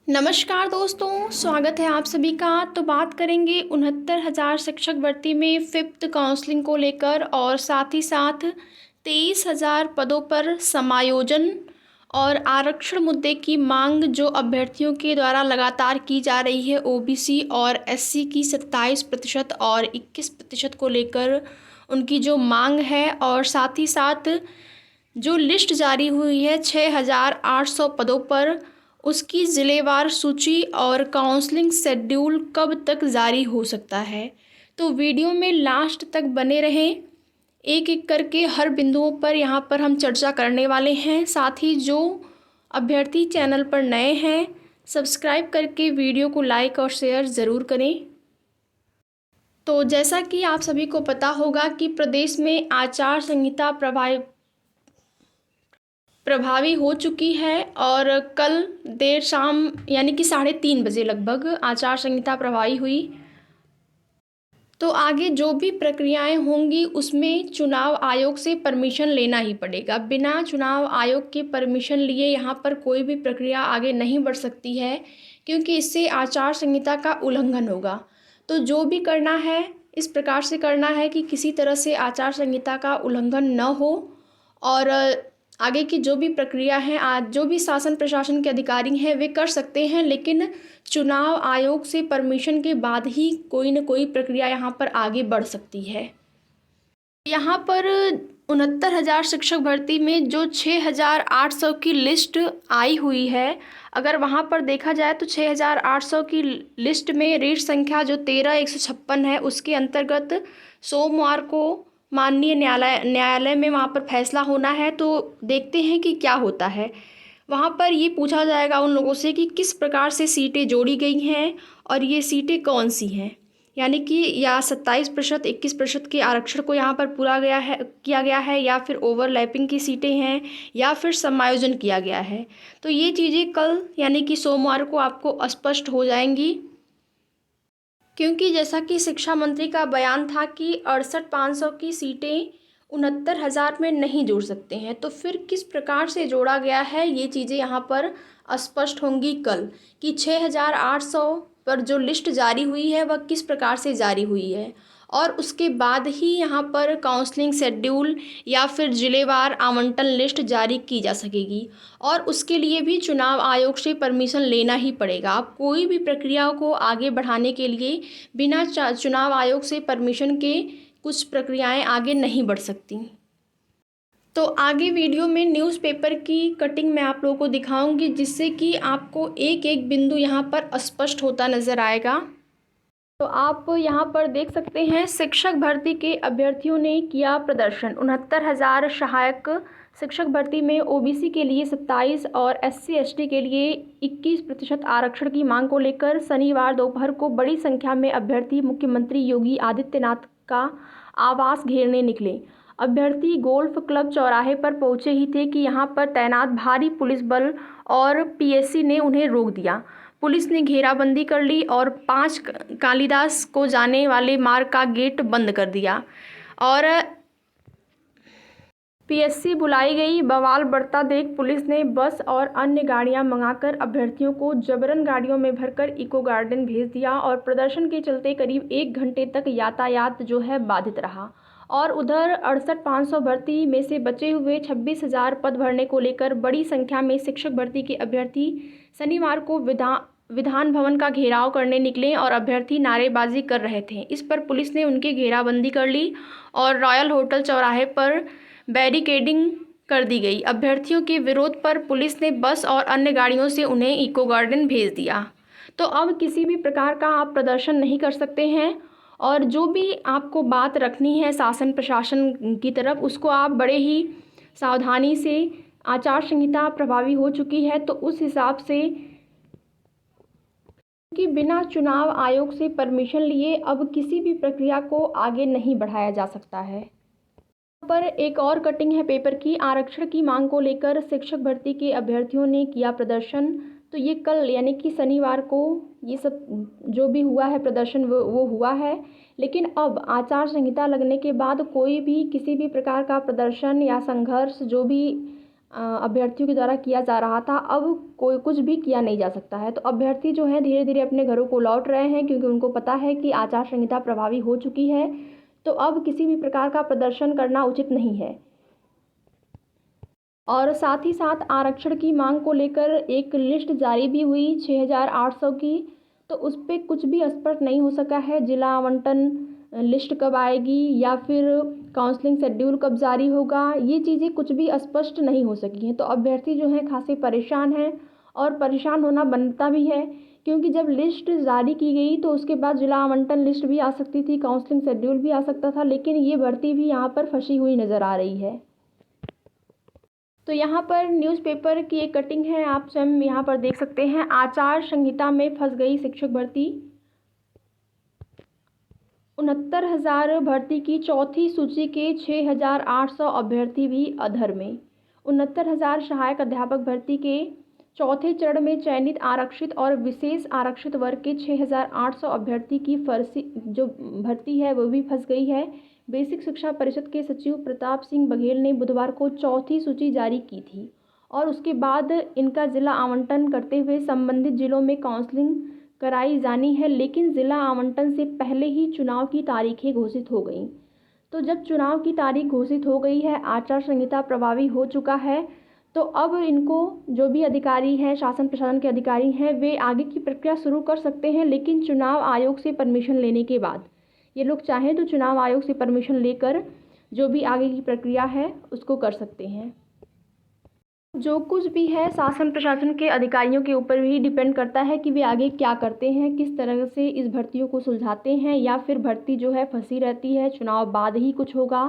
नमस्कार दोस्तों, स्वागत है आप सभी का। तो बात करेंगे 69,000 शिक्षक भर्ती में फिफ्थ काउंसलिंग को लेकर और साथ ही साथ 23,000 पदों पर समायोजन और आरक्षण मुद्दे की मांग जो अभ्यर्थियों के द्वारा लगातार की जा रही है। ओबीसी और एससी की 27% और 21% को लेकर उनकी जो मांग है, और साथ ही साथ जो लिस्ट जारी हुई है 6,800 पदों पर, उसकी ज़िलेवार सूची और काउंसलिंग शेड्यूल कब तक जारी हो सकता है। तो वीडियो में लास्ट तक बने रहें। एक एक करके हर बिंदुओं पर यहाँ पर हम चर्चा करने वाले हैं। साथ ही जो अभ्यर्थी चैनल पर नए हैं, सब्सक्राइब करके वीडियो को लाइक और शेयर ज़रूर करें। तो जैसा कि आप सभी को पता होगा कि प्रदेश में आचार संहिता प्रभावी हो चुकी है और कल देर शाम यानी कि 3:30 बजे लगभग आचार संहिता प्रभावी हुई। तो आगे जो भी प्रक्रियाएं होंगी उसमें चुनाव आयोग से परमिशन लेना ही पड़ेगा। बिना चुनाव आयोग के परमिशन लिए यहाँ पर कोई भी प्रक्रिया आगे नहीं बढ़ सकती है, क्योंकि इससे आचार संहिता का उल्लंघन होगा। तो जो भी करना है इस प्रकार से करना है कि किसी तरह से आचार संहिता का उल्लंघन न हो, और आगे की जो भी प्रक्रिया है आज जो भी शासन प्रशासन के अधिकारी हैं वे कर सकते हैं, लेकिन चुनाव आयोग से परमिशन के बाद ही कोई न कोई प्रक्रिया यहाँ पर आगे बढ़ सकती है। यहाँ पर 69,000 शिक्षक भर्ती में जो 6,800 की लिस्ट आई हुई है, अगर वहाँ पर देखा जाए तो 6,800 की लिस्ट में रीट संख्या जो 13,156 है, उसके अंतर्गत सोमवार को माननीय न्यायालय में वहाँ पर फैसला होना है। तो देखते हैं कि क्या होता है। वहाँ पर ये पूछा जाएगा उन लोगों से कि किस प्रकार से सीटें जोड़ी गई हैं और ये सीटें कौन सी हैं, यानी कि या 27%, 21% के आरक्षण को यहाँ पर किया गया है, या फिर ओवरलैपिंग की सीटें हैं, या फिर समायोजन किया गया है। तो ये चीज़ें कल यानी कि सोमवार को आपको स्पष्ट हो जाएंगी, क्योंकि जैसा कि शिक्षा मंत्री का बयान था कि 68,500 की सीटें 69,000 में नहीं जोड़ सकते हैं। तो फिर किस प्रकार से जोड़ा गया है, ये चीज़ें यहाँ पर स्पष्ट होंगी कल, कि 6,800 पर जो लिस्ट जारी हुई है वह किस प्रकार से जारी हुई है, और उसके बाद ही यहाँ पर काउंसलिंग शेड्यूल या फिर जिलेवार आवंटन लिस्ट जारी की जा सकेगी। और उसके लिए भी चुनाव आयोग से परमिशन लेना ही पड़ेगा। आप कोई भी प्रक्रिया को आगे बढ़ाने के लिए बिना चुनाव आयोग से परमिशन के कुछ प्रक्रियाएं आगे नहीं बढ़ सकती। तो आगे वीडियो में न्यूज़पेपर की कटिंग मैं आप लोगों को दिखाऊंगी, जिससे कि आपको एक एक बिंदु यहाँ पर स्पष्ट होता नज़र आएगा। तो आप यहाँ पर देख सकते हैं, शिक्षक भर्ती के अभ्यर्थियों ने किया प्रदर्शन। 69,000 सहायक शिक्षक भर्ती में ओबीसी के लिए 27 और एससी एसटी के लिए 21% आरक्षण की मांग को लेकर शनिवार दोपहर को बड़ी संख्या में अभ्यर्थी मुख्यमंत्री योगी आदित्यनाथ का आवास घेरने निकले। अभ्यर्थी गोल्फ क्लब चौराहे पर पहुंचे ही थे कि यहां पर तैनात भारी पुलिस बल और पीएससी ने उन्हें रोक दिया। पुलिस ने घेराबंदी कर ली और 5 कालिदास को जाने वाले मार्ग का गेट बंद कर दिया, और पीएससी बुलाई गई। बवाल बढ़ता देख पुलिस ने बस और अन्य गाड़ियां मंगाकर अभ्यर्थियों को जबरन गाड़ियों में भरकर इको गार्डन भेज दिया, और प्रदर्शन के चलते करीब 1 घंटे तक यातायात जो है बाधित रहा। और उधर 68,500 भर्ती में से बचे हुए 26,000 पद भरने को लेकर बड़ी संख्या में शिक्षक भर्ती के अभ्यर्थी शनिवार को विधान भवन का घेराव करने निकले और अभ्यर्थी नारेबाजी कर रहे थे। इस पर पुलिस ने उनकी घेराबंदी कर ली और रॉयल होटल चौराहे पर बैरिकेडिंग कर दी गई। अभ्यर्थियों के विरोध पर पुलिस ने बस और अन्य गाड़ियों से उन्हें इको गार्डन भेज दिया। तो अब किसी भी प्रकार का आप प्रदर्शन नहीं कर सकते हैं, और जो भी आपको बात रखनी है शासन प्रशासन की तरफ, उसको आप बड़े ही सावधानी से, आचार संहिता प्रभावी हो चुकी है तो उस हिसाब से, कि बिना चुनाव आयोग से परमिशन लिए अब किसी भी प्रक्रिया को आगे नहीं बढ़ाया जा सकता है। यहाँ पर एक और कटिंग है पेपर की। आरक्षण की मांग को लेकर शिक्षक भर्ती के अभ्यर्थियों ने किया प्रदर्शन। तो ये कल यानी कि शनिवार को ये सब जो भी हुआ है प्रदर्शन वो हुआ है, लेकिन अब आचार संहिता लगने के बाद कोई भी किसी भी प्रकार का प्रदर्शन या संघर्ष जो भी अभ्यर्थियों के द्वारा किया जा रहा था, अब कोई कुछ भी किया नहीं जा सकता है। तो अभ्यर्थी जो हैं धीरे धीरे अपने घरों को लौट रहे हैं, क्योंकि उनको पता है कि आचार संहिता प्रभावी हो चुकी है, तो अब किसी भी प्रकार का प्रदर्शन करना उचित नहीं है। और साथ ही साथ आरक्षण की मांग को लेकर एक लिस्ट जारी भी हुई 6,800 की, तो उस पर कुछ भी स्पष्ट नहीं हो सका है। जिला आवंटन लिस्ट कब आएगी या फिर काउंसलिंग शेड्यूल कब जारी होगा, ये चीज़ें कुछ भी स्पष्ट नहीं हो सकी हैं। तो अभ्यर्थी जो हैं खासे परेशान हैं, और परेशान होना बनता भी है, क्योंकि जब लिस्ट जारी की गई तो उसके बाद जिला आवंटन लिस्ट भी आ सकती थी, काउंसलिंग शेड्यूल भी आ सकता था, लेकिन ये भर्ती भी यहाँ पर फंसी हुई नज़र आ रही है। तो यहाँ पर न्यूज़पेपर की एक कटिंग है, आप स्वयं यहाँ पर देख सकते हैं। आचार संहिता में फंस गई शिक्षक भर्ती, 69,000 भर्ती की चौथी सूची के 6,800 अभ्यर्थी भी अधर में। 69,000 सहायक अध्यापक भर्ती के चौथे चरण में चयनित आरक्षित और विशेष आरक्षित वर्ग के 6,800 अभ्यर्थी की जो भर्ती है वो भी फंस गई है। बेसिक शिक्षा परिषद के सचिव प्रताप सिंह बघेल ने बुधवार को चौथी सूची जारी की थी, और उसके बाद इनका जिला आवंटन करते हुए संबंधित जिलों में काउंसलिंग कराई जानी है, लेकिन ज़िला आवंटन से पहले ही चुनाव की तारीखें घोषित हो गईं। तो जब चुनाव की तारीख घोषित हो गई है, आचार संहिता प्रभावी हो चुका है, तो अब इनको जो भी अधिकारी हैं, शासन प्रशासन के अधिकारी हैं, वे आगे की प्रक्रिया शुरू कर सकते हैं, लेकिन चुनाव आयोग से परमिशन लेने के बाद। ये लोग चाहें तो चुनाव आयोग से परमिशन लेकर जो भी आगे की प्रक्रिया है उसको कर सकते हैं। जो कुछ भी है शासन प्रशासन के अधिकारियों के ऊपर भी डिपेंड करता है कि वे आगे क्या करते हैं, किस तरह से इस भर्तियों को सुलझाते हैं, या फिर भर्ती जो है फंसी रहती है, चुनाव बाद ही कुछ होगा।